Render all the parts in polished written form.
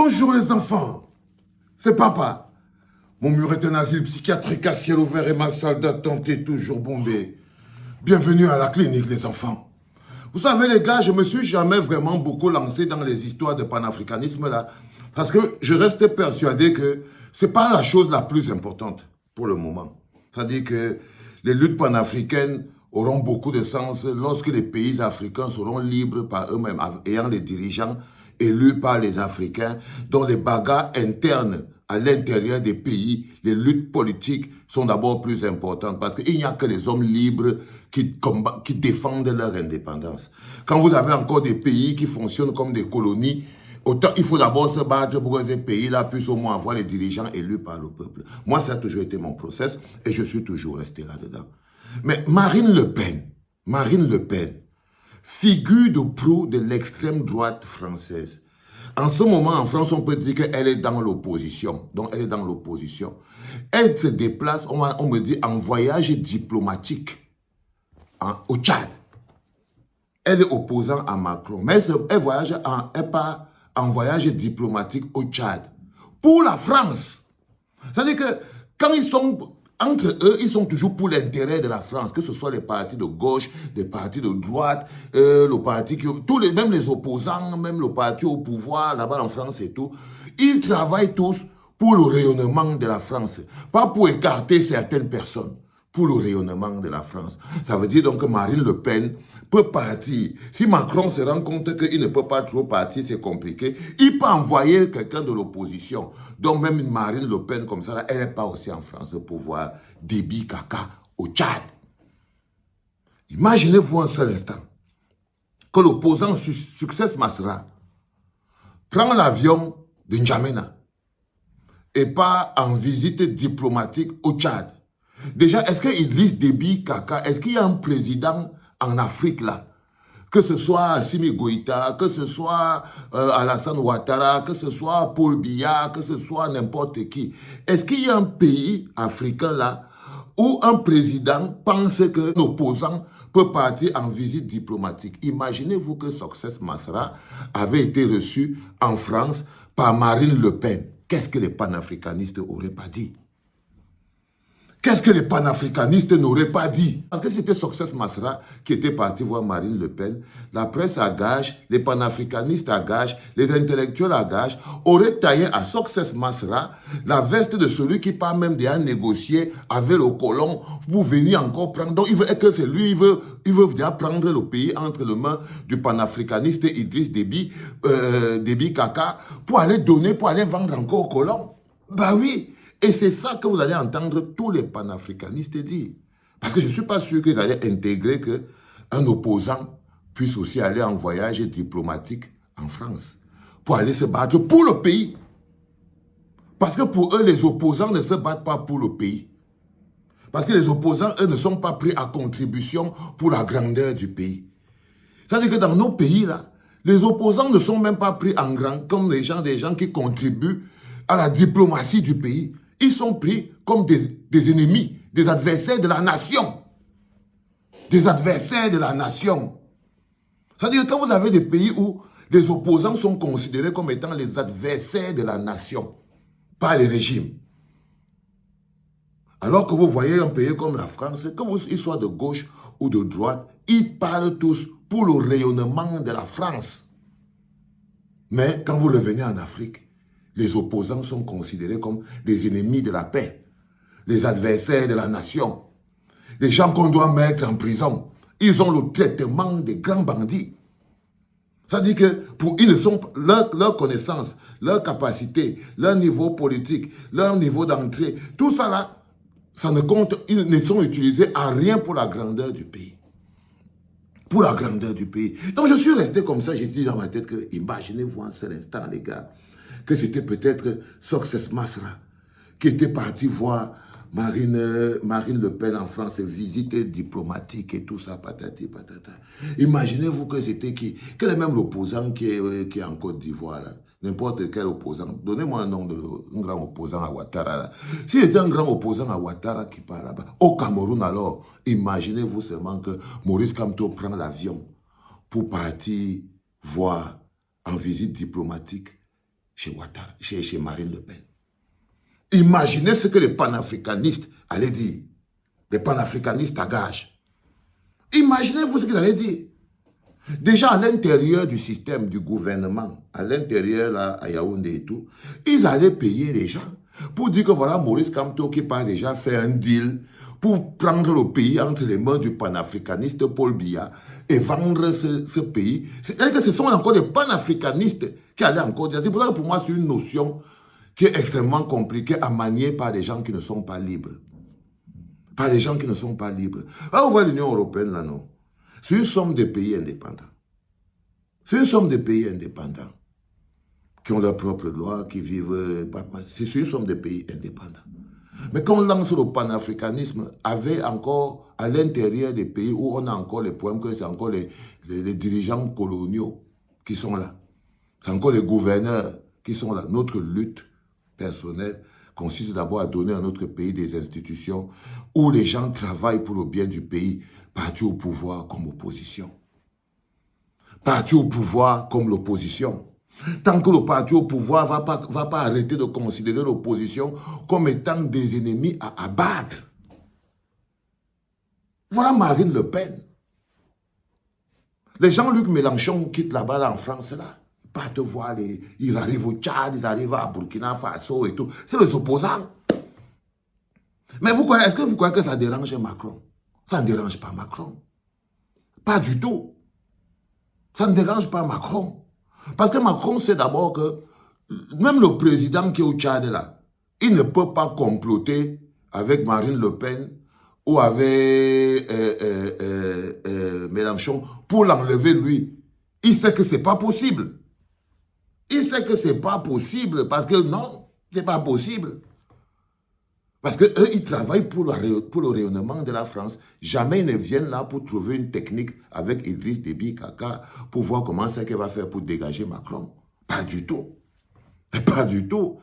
Bonjour les enfants, c'est papa. Mon mur est un asile psychiatrique à ciel ouvert et ma salle d'attente est toujours bondée. Bienvenue à la clinique les enfants. Vous savez les gars, je me suis jamais vraiment beaucoup lancé dans les histoires de panafricanisme là, parce que je reste persuadé que c'est pas la chose la plus importante pour le moment. C'est-à-dire que les luttes panafricaines auront beaucoup de sens lorsque les pays africains seront libres par eux-mêmes, ayant des dirigeants élus par les Africains, dont les bagarres internes à l'intérieur des pays, les luttes politiques sont d'abord plus importantes parce qu'il n'y a que les hommes libres qui défendent leur indépendance. Quand vous avez encore des pays qui fonctionnent comme des colonies, autant il faut d'abord se battre pour que ces pays-là puissent au moins avoir les dirigeants élus par le peuple. Moi, ça a toujours été mon process et je suis toujours resté là-dedans. Mais Marine Le Pen, figure de proue de l'extrême droite française. En ce moment, en France, on peut dire qu'elle est dans l'opposition. Donc, elle est dans l'opposition. Elle se déplace, on me dit, en voyage diplomatique au Tchad. Elle est opposante à Macron. Mais elle part en voyage diplomatique au Tchad. Pour la France. C'est-à-dire que quand ils sont... Entre eux, ils sont toujours pour l'intérêt de la France, que ce soit les partis de gauche, les partis de droite, le parti même les opposants, même le parti au pouvoir là-bas en France et tout. Ils travaillent tous pour le rayonnement de la France, pas pour écarter certaines personnes, pour le rayonnement de la France. Ça veut dire donc que Marine Le Pen peut partir. Si Macron se rend compte qu'il ne peut pas trop partir, c'est compliqué, il peut envoyer quelqu'un de l'opposition. Donc même Marine Le Pen comme ça, là, elle n'est pas aussi en France pour voir Déby Kaka au Tchad. Imaginez-vous un seul instant que l'opposant Succès Masra prend l'avion de N'Djamena et part en visite diplomatique au Tchad. Déjà, est-ce que Idriss Déby Kaka, est-ce qu'il y a un président en Afrique là, que ce soit Assimi Goïta, que ce soit Alassane Ouattara, que ce soit Paul Biya, que ce soit n'importe qui. Est-ce qu'il y a un pays africain là où un président pense que l'opposant peut partir en visite diplomatique? Imaginez-vous que Succès Masra avait été reçu en France par Marine Le Pen. Qu'est-ce que les panafricanistes n'auraient pas dit? Qu'est-ce que les panafricanistes n'auraient pas dit? Parce que c'était Succès Masra qui était parti voir Marine Le Pen. La presse à gage, les panafricanistes à gage, les intellectuels à gage auraient taillé à Succès Masra la veste de celui qui part même déjà négocier avec le colon pour venir encore prendre. Donc il veut que c'est lui, il veut déjà prendre le pays entre les mains du panafricaniste Idriss Déby Kaka pour aller donner, pour aller vendre encore au colon. Bah oui. Et c'est ça que vous allez entendre tous les panafricanistes dire. Parce que je ne suis pas sûr qu'ils allaient intégrer qu'un opposant puisse aussi aller en voyage diplomatique en France pour aller se battre pour le pays. Parce que pour eux, les opposants ne se battent pas pour le pays. Parce que les opposants, eux, ne sont pas pris à contribution pour la grandeur du pays. C'est-à-dire que dans nos pays, là, les opposants ne sont même pas pris en grand comme des gens qui contribuent à la diplomatie du pays. Ils sont pris comme des ennemis, des adversaires de la nation. Des adversaires de la nation. C'est-à-dire que quand vous avez des pays où les opposants sont considérés comme étant les adversaires de la nation, pas les régimes. Alors que vous voyez un pays comme la France, qu'ils soient de gauche ou de droite, ils parlent tous pour le rayonnement de la France. Mais quand vous revenez en Afrique, les opposants sont considérés comme des ennemis de la paix, les adversaires de la nation, les gens qu'on doit mettre en prison. Ils ont le traitement des grands bandits. C'est-à-dire que leur connaissance, leur capacité, leur niveau politique, leur niveau d'entrée, tout ça là, ça ne compte, ils ne sont utilisés à rien pour la grandeur du pays. Pour la grandeur du pays. Donc je suis resté comme ça, j'ai dit dans ma tête que, imaginez-vous un seul instant les gars, que c'était peut-être Succès Masra qui était parti voir Marine Le Pen en France, visite diplomatique et tout ça, patati patata. Imaginez-vous que c'était qui? Quel est même l'opposant qui est en Côte d'Ivoire là? N'importe quel opposant. Donnez-moi un nom d'un grand opposant à Ouattara là. S'il était un grand opposant à Ouattara qui part là-bas, au Cameroun alors, imaginez-vous seulement que Maurice Kamto prend l'avion pour partir voir en visite diplomatique chez Ouattara, chez Marine Le Pen. Imaginez ce que les panafricanistes allaient dire. Les panafricanistes à gage. Imaginez-vous ce qu'ils allaient dire. Déjà à l'intérieur du système du gouvernement, à l'intérieur là, à Yaoundé et tout, ils allaient payer les gens pour dire que voilà Maurice Kamto qui a déjà fait un deal pour prendre le pays entre les mains du panafricaniste Paul Biya et vendre ce pays. C'est-à-dire que ce sont encore des panafricanistes qui allaient encore dire. C'est pour ça que pour moi c'est une notion qui est extrêmement compliquée à manier par des gens qui ne sont pas libres. Par des gens qui ne sont pas libres. Là, vous voyez l'Union européenne là, non? C'est une somme de pays indépendants. C'est une somme de pays indépendants qui ont leurs propres lois, qui vivent... C'est une somme de pays indépendants. Mais quand on lance le panafricanisme, avec encore à l'intérieur des pays où on a encore les problèmes, que c'est encore les dirigeants coloniaux qui sont là. C'est encore les gouverneurs qui sont là. Notre lutte personnelle consiste d'abord à donner à notre pays des institutions où les gens travaillent pour le bien du pays, parti au pouvoir comme opposition. Parti au pouvoir comme l'opposition. Tant que le parti au pouvoir ne va pas arrêter de considérer l'opposition comme étant des ennemis à abattre. Voilà Marine Le Pen. Les Jean-Luc Mélenchon quittent là-bas là, en France, là. Ils partent voir, ils arrivent au Tchad, ils arrivent à Burkina Faso et tout. C'est les opposants. Mais est-ce que vous croyez que ça dérange Macron? Ça ne dérange pas Macron. Pas du tout. Ça ne dérange pas Macron. Parce que Macron sait d'abord que même le président qui est au Tchad là, il ne peut pas comploter avec Marine Le Pen ou avec Mélenchon pour l'enlever lui. Il sait que ce n'est pas possible. Il sait que ce n'est pas possible parce que non, ce n'est pas possible. Parce qu'eux, ils travaillent pour le rayonnement de la France. Jamais ils ne viennent là pour trouver une technique avec Idriss Déby Kaka pour voir comment c'est qu'elle va faire pour dégager Macron. Pas du tout. Pas du tout.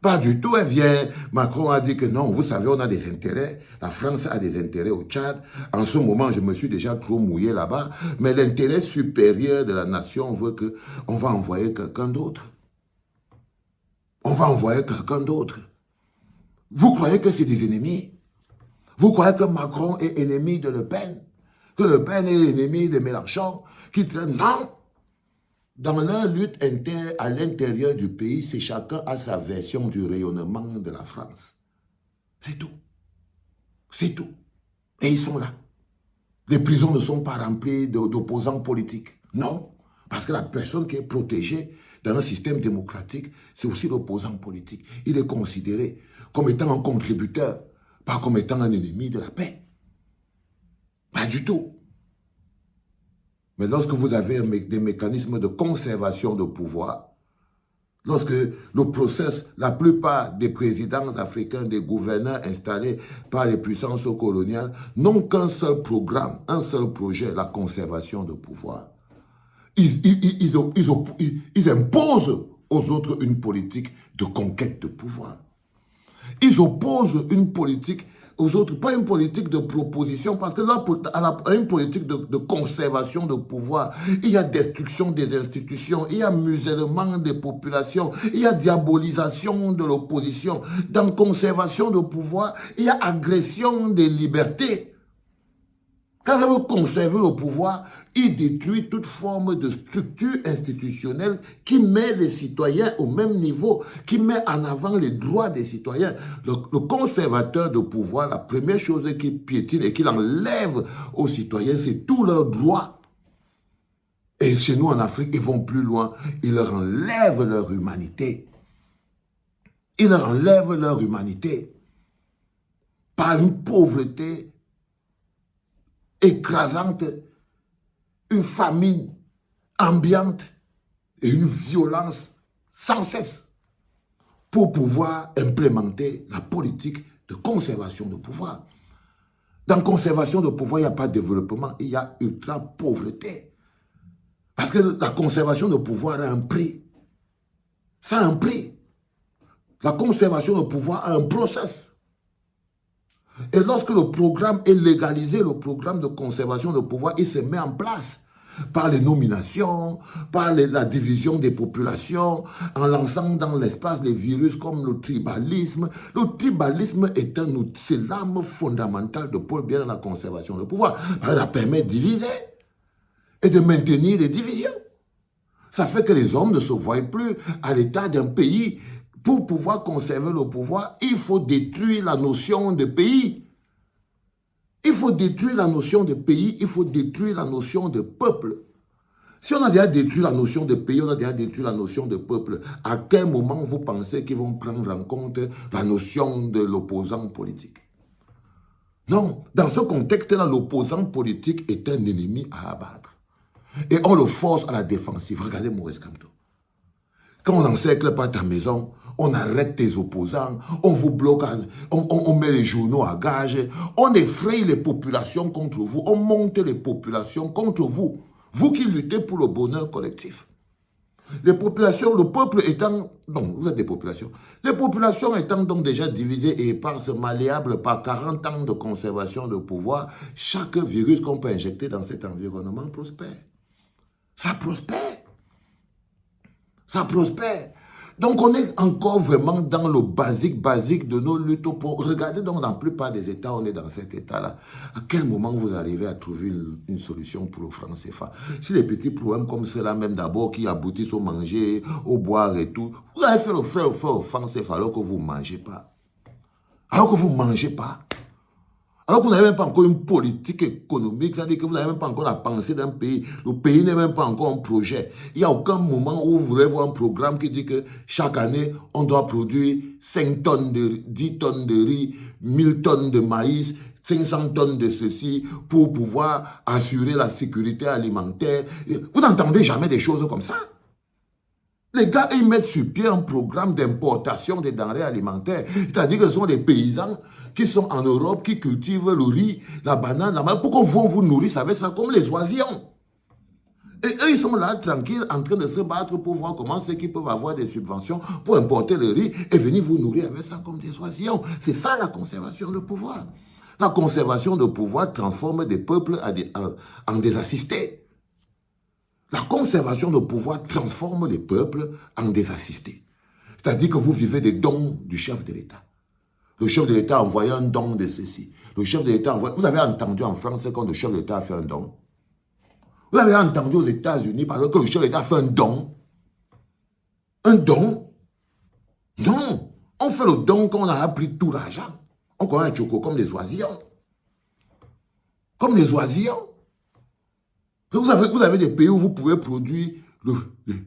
Pas du tout. Elle vient, Macron a dit que non, vous savez, on a des intérêts. La France a des intérêts au Tchad. En ce moment, je me suis déjà trop mouillé là-bas. Mais l'intérêt supérieur de la nation veut qu'on va envoyer quelqu'un d'autre. On va envoyer quelqu'un d'autre. Vous croyez que c'est des ennemis? Vous croyez que Macron est ennemi de Le Pen? Que Le Pen est l'ennemi de Mélenchon? Non! Dans leur lutte à l'intérieur du pays, c'est chacun a sa version du rayonnement de la France. C'est tout. C'est tout. Et ils sont là. Les prisons ne sont pas remplies d'opposants politiques. Non. Parce que la personne qui est protégée dans un système démocratique, c'est aussi l'opposant politique. Il est considéré comme étant un contributeur, pas comme étant un ennemi de la paix. Pas du tout. Mais lorsque vous avez des mécanismes de conservation de pouvoir, lorsque le process, la plupart des présidents africains, des gouverneurs installés par les puissances coloniales, n'ont qu'un seul programme, un seul projet, la conservation de pouvoir. Ils imposent aux autres une politique de conquête de pouvoir. Ils opposent une politique aux autres, pas une politique de proposition, parce que là, à une politique de conservation de pouvoir, il y a destruction des institutions, il y a musellement des populations, il y a diabolisation de l'opposition. Dans conservation de pouvoir, il y a agression des libertés. Quand il veut conserver le pouvoir, il détruit toute forme de structure institutionnelle qui met les citoyens au même niveau, qui met en avant les droits des citoyens. Le conservateur de pouvoir, la première chose qu'il piétine et qu'il enlève aux citoyens, c'est tous leurs droits. Et chez nous en Afrique, ils vont plus loin. Ils leur enlèvent leur humanité. Ils leur enlèvent leur humanité par une pauvreté écrasante, une famine ambiante et une violence sans cesse pour pouvoir implémenter la politique de conservation de pouvoir. Dans conservation de pouvoir, il n'y a pas de développement, il y a ultra pauvreté. Parce que la conservation de pouvoir a un prix. Ça a un prix. La conservation de pouvoir a un process. Et lorsque le programme est légalisé, le programme de conservation de pouvoir, il se met en place. par les nominations, par la division des populations, en lançant dans l'espace des virus comme le tribalisme. Le tribalisme est c'est l'arme fondamentale de Paul Biya dans la conservation du pouvoir. Ça permet de diviser et de maintenir les divisions. Ça fait que les hommes ne se voient plus à l'état d'un pays. Pour pouvoir conserver le pouvoir, il faut détruire la notion de pays. Il faut détruire la notion de pays, il faut détruire la notion de peuple. Si on a déjà détruit la notion de pays, on a déjà détruit la notion de peuple, à quel moment vous pensez qu'ils vont prendre en compte la notion de l'opposant politique? Non, dans ce contexte-là, l'opposant politique est un ennemi à abattre. Et on le force à la défensive. Regardez Maurice Kamto. Quand on n'encercle pas ta maison, on arrête tes opposants, on vous bloque, on met les journaux à gage, on effraie les populations contre vous, on monte les populations contre vous. Vous qui luttez pour le bonheur collectif. Les populations, le peuple étant... Donc, vous êtes des populations. Les populations étant donc déjà divisées et éparses, malléables par 40 ans de conservation de pouvoir, chaque virus qu'on peut injecter dans cet environnement prospère. Ça prospère. Ça prospère. Donc, on est encore vraiment dans le basique de nos luttes. Regardez donc, dans la plupart des États, on est dans cet État-là. À quel moment vous arrivez à trouver une solution pour le franc CFA? Si les petits problèmes comme ceux-là, même d'abord, qui aboutissent au manger, au boire et tout, vous avez fait le franc CFA alors que vous ne mangez pas. Alors que vous ne mangez pas. Alors que vous n'avez même pas encore une politique économique, c'est-à-dire que vous n'avez même pas encore la pensée d'un pays. Le pays n'est même pas encore un projet. Il n'y a aucun moment où vous voulez voir un programme qui dit que chaque année, on doit produire 5 tonnes de 10 tonnes de riz, 1000 tonnes de maïs, 500 tonnes de ceci pour pouvoir assurer la sécurité alimentaire. Vous n'entendez jamais des choses comme ça. Les gars, ils mettent sur pied un programme d'importation des denrées alimentaires. C'est-à-dire que ce sont des paysans qui sont en Europe, qui cultivent le riz, la banane, la mangue. Pourquoi vous nourrissez avec ça comme les oisillons? Et eux, ils sont là, tranquilles, en train de se battre pour voir comment c'est qu'ils peuvent avoir des subventions pour importer le riz et venir vous nourrir avec ça comme des oisillons. C'est ça la conservation de pouvoir. La conservation de pouvoir transforme des peuples en des assistés. La conservation de pouvoir transforme les peuples en des assistés. C'est-à-dire que vous vivez des dons du chef de l'État. Le chef de l'État a envoyé un don de ceci. Le chef de l'État a envoyé... Vous avez entendu en France quand le chef de l'État a fait un don? Vous avez entendu aux États-Unis parce que le chef de l'État a fait un don? Un don? Non. On fait le don quand on a pris tout l'argent. On connaît un choco comme les oisillons. Comme les oisillons. Vous avez des pays où vous pouvez produire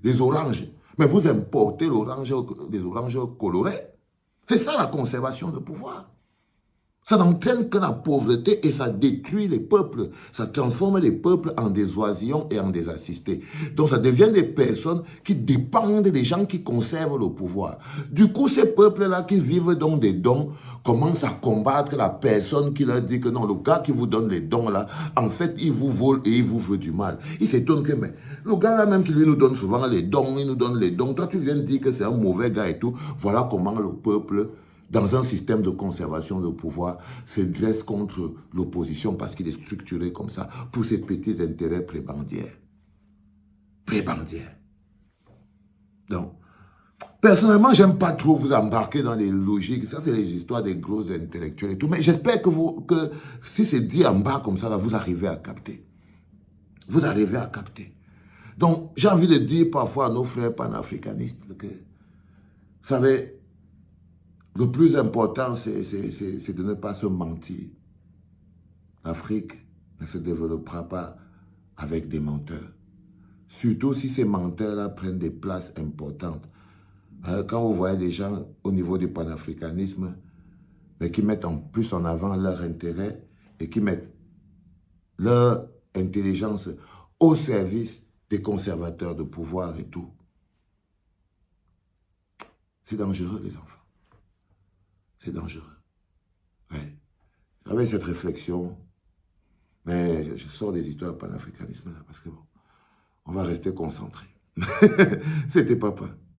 les oranges, mais vous importez les oranges colorées. C'est ça la conservation de pouvoir. Ça n'entraîne que la pauvreté et ça détruit les peuples. Ça transforme les peuples en des oisillons et en des assistés. Donc ça devient des personnes qui dépendent des gens qui conservent le pouvoir. Du coup, ces peuples-là qui vivent donc des dons commencent à combattre la personne qui leur dit que non, le gars qui vous donne les dons-là, en fait, il vous vole et il vous veut du mal. Il s'étonne que, mais le gars-là même qui lui nous donne souvent les dons, il nous donne les dons. Toi, tu viens de dire que c'est un mauvais gars et tout. Voilà comment le peuple... dans un système de conservation de pouvoir, se dresse contre l'opposition parce qu'il est structuré comme ça pour ses petits intérêts prébendiaires. Prébendiaires. Donc, personnellement, j'aime pas trop vous embarquer dans les logiques. Ça, c'est les histoires des gros intellectuels et tout. Mais j'espère que si c'est dit en bas comme ça, là, vous arrivez à capter. Vous arrivez à capter. Donc, j'ai envie de dire parfois à nos frères panafricanistes que, vous savez, le plus important, c'est de ne pas se mentir. L'Afrique ne se développera pas avec des menteurs. Surtout si ces menteurs-là prennent des places importantes. Quand vous voyez des gens au niveau du panafricanisme, mais qui mettent en plus en avant leur intérêt et qui mettent leur intelligence au service des conservateurs de pouvoir et tout. C'est dangereux, les enfants. C'est dangereux. Ouais. J'avais cette réflexion, mais je sors des histoires panafricanisme là, parce que bon, on va rester concentré. C'était papa.